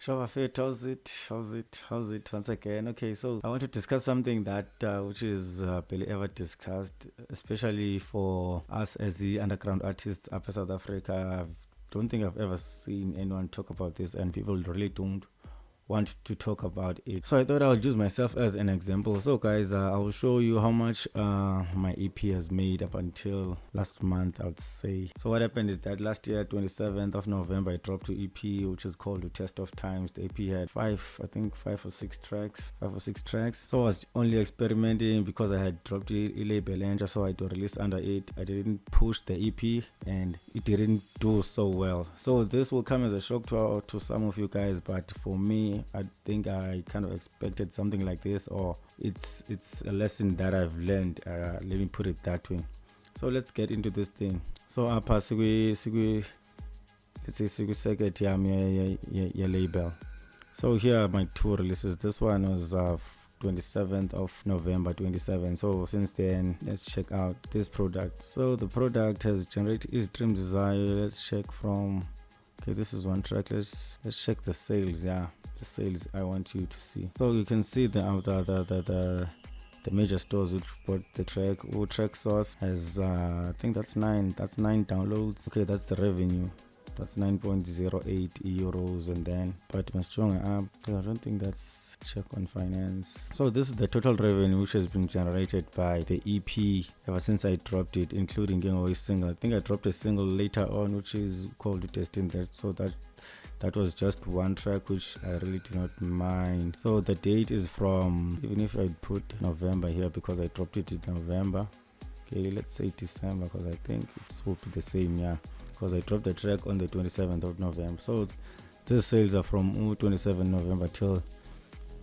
Shava Fit, how's it once again? Okay, so I want to discuss something that which is barely ever discussed, especially for us as the underground artists up in South Africa. Don't think I've ever seen anyone talk about this, and people really don't want to talk about it. So I thought I'll use myself as an example. So guys, I'll show you how much my EP has made up until last month, I would say. So what happened is that last year, 27th of November, I dropped an EP which is called The Test of Times. The EP had five or six tracks. So I was only experimenting because I had dropped a label and so I had to release under it. I didn't push the EP and it didn't do so well. So this will come as a shock to some of you guys, but for me, I think I kind of expected something like this, or it's a lesson that I've learned. Let me put it that way. So let's get into this thing. So let's say second your label. So here are my two releases. This one was 27th of November 27. So since then, let's check out this product. So the product has generated Is Dream Desire. Let's check from, okay, this is one track. Let's check the sales. Yeah, the sales I want you to see. So you can see the major stores which bought the track. Traxsource has I think that's nine downloads. Okay, that's the revenue. That's 9.08 euros, and then but my stronger app, I don't think that's check on finance. So this is the total revenue which has been generated by the EP ever since I dropped it, including getting a single. I think I dropped a single later on which is called Testing That. So that was just one track which I really do not mind. So the date is from, even if I put November here because I dropped it in November, okay, let's say December because I think it will be the same, yeah, because I dropped the track on the 27th of November. So these sales are from 27th November till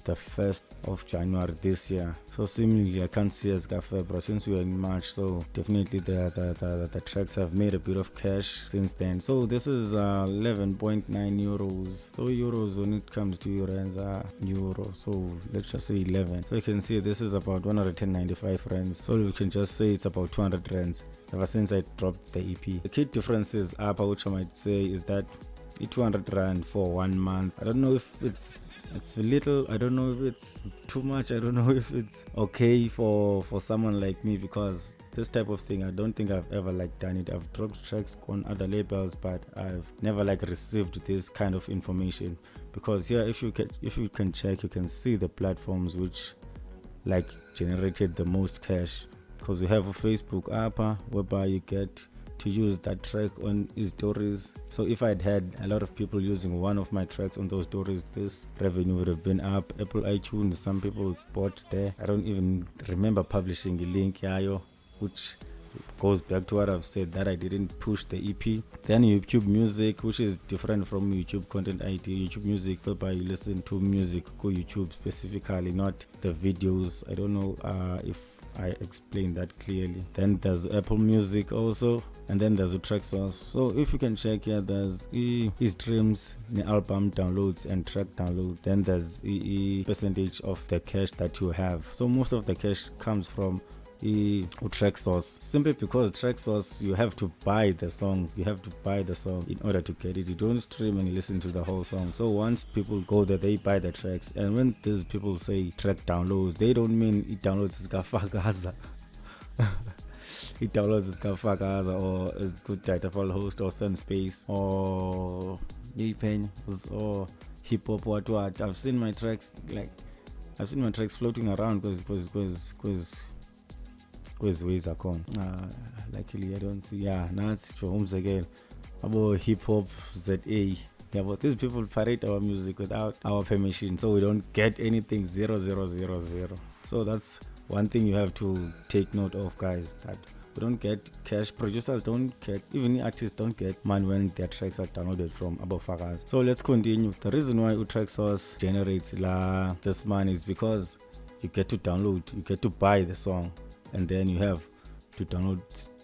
the 1st of January this year. So similarly, I can't see as February since we are in March. So definitely the tracks have made a bit of cash since then. So this is 11.9 euros. So euros, when it comes to euros, euro. So let's just say 11. So you can see this is about 195 rands. So we can just say it's about 200 rands ever since I dropped the EP. The key differences which I might say is that 200 rand for 1 month. I don't know if it's a little, I don't know if it's too much, I don't know if it's okay for someone like me, because this type of thing I don't think I've ever done it. I've dropped tracks on other labels, but I've never received this kind of information, because here if you can check, you can see the platforms which generated the most cash, because we have a Facebook app whereby you get to use that track on his stories. So if I'd had a lot of people using one of my tracks on those stories, this revenue would have been up. Apple iTunes, some people bought there. I don't even remember publishing a link, which goes back to what I've said, that I didn't push the EP. Then YouTube Music, which is different from YouTube Content ID. YouTube Music, whereby you listen to music go YouTube specifically, not the videos. I don't know if I explained that clearly. Then there's Apple Music also, and then there's a Traxsource. So if you can check here, there's streams, the album downloads and track download. Then there's percentage of the cash that you have. So most of the cash comes from Traxsource, simply because Traxsource, you have to buy the song in order to get it. You don't stream and listen to the whole song. So once people go there, they buy the tracks, and when these people say track downloads, they don't mean it downloads iskafakaza it downloads iskafakaza or it's good Datafall host or Sunspace or Yipen or hip hop what. I've seen my tracks floating around because ways akhona luckily I don't see nathi for umzekelo abo hip hop ZA, but these people pirate our music without our permission, so we don't get anything 0000. So that's one thing you have to take note of, guys, that we don't get cash. Producers don't get, even artists don't get money when their tracks are downloaded from Abofagas. So let's continue. The reason why Traxsource generates this money is because you get to download, you get to buy the song, and then you have to download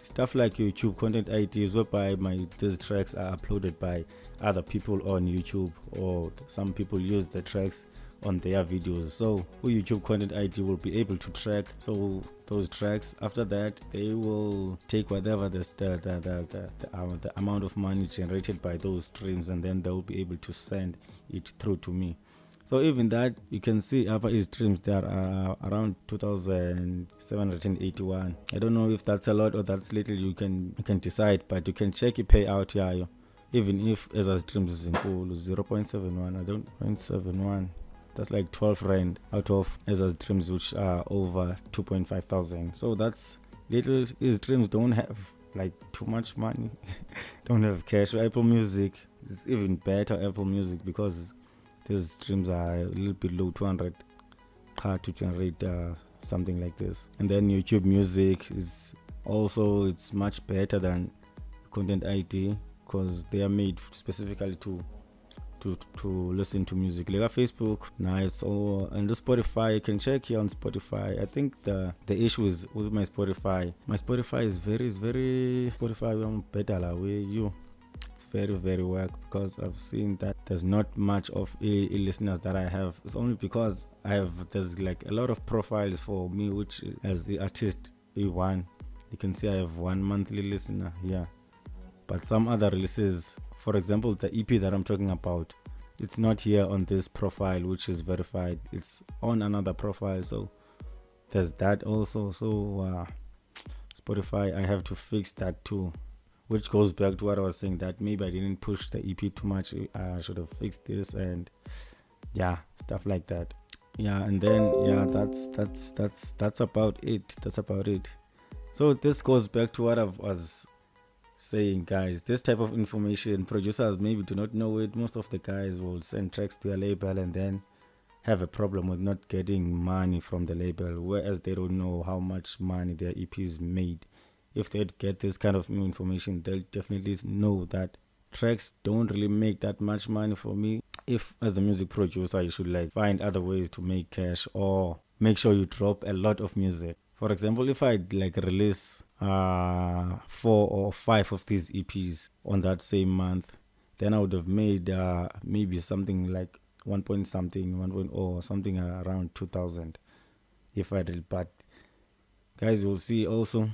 stuff like YouTube content IDs, whereby these tracks are uploaded by other people on YouTube, or some people use the tracks on their videos. So YouTube content ID will be able to track those tracks. After that, they will take whatever the amount of money generated by those streams, and then they will be able to send it through to me. So even that, you can see upper his streams there are around 2,781. I don't know if that's a lot or that's little. You can decide, but you can check your payout here. Even if as a streams is in 0.71, I don't 0.71. That's like 12 rand out of as a streams, which are over 2.5 thousand. So that's little. His streams don't have like too much money, don't have cash. Apple Music is even better. Apple Music, because these streams are a little bit low, 200 to generate something like this. And then YouTube Music is also, it's much better than Content ID, because they are made specifically to listen to music. Like Facebook, nice. Or and the Spotify, you can check here on Spotify. I think the issue is with my Spotify. My Spotify is very Spotify better where you. It's very work, because I've seen that there's not much of a listeners that I have. It's only because there's like a lot of profiles for me, which as the artist A1, you can see I have one monthly listener here. But some other releases, for example, the EP that I'm talking about, it's not here on this profile, which is verified. It's on another profile, so there's that also. So Spotify, I have to fix that too, which goes back to what I was saying, that maybe I didn't push the EP too much. I should have fixed this, and stuff like that. And then that's about it. So this goes back to what I was saying, guys. This type of information, producers maybe do not know it. Most of the guys will send tracks to a label and then have a problem with not getting money from the label, whereas they don't know how much money their EPs made. If they get this kind of information, they'll definitely know that tracks don't really make that much money for me. If as a music producer, you should like find other ways to make cash, or make sure you drop a lot of music. For example, if I like release 4 or 5 of these EPs on that same month, then I would have made maybe something like 1.0 something around 2,000 if I did. But guys, you'll see also.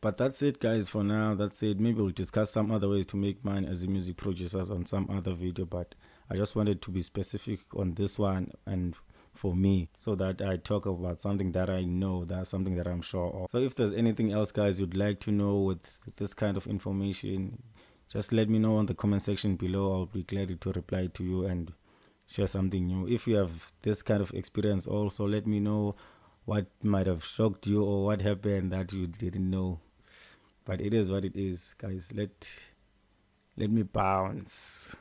But that's it, guys, for now. That's it. Maybe we'll discuss some other ways to make money as a music producers on some other video, but I just wanted to be specific on this one and for me, so that I talk about something that I know, that's something that I'm sure of. So if there's anything else, guys, you'd like to know with this kind of information, just let me know on the comment section below. I'll be glad to reply to you and share something new. If you have this kind of experience also, let me know what might have shocked you or what happened that you didn't know. But it is what it is, guys. Let me bounce.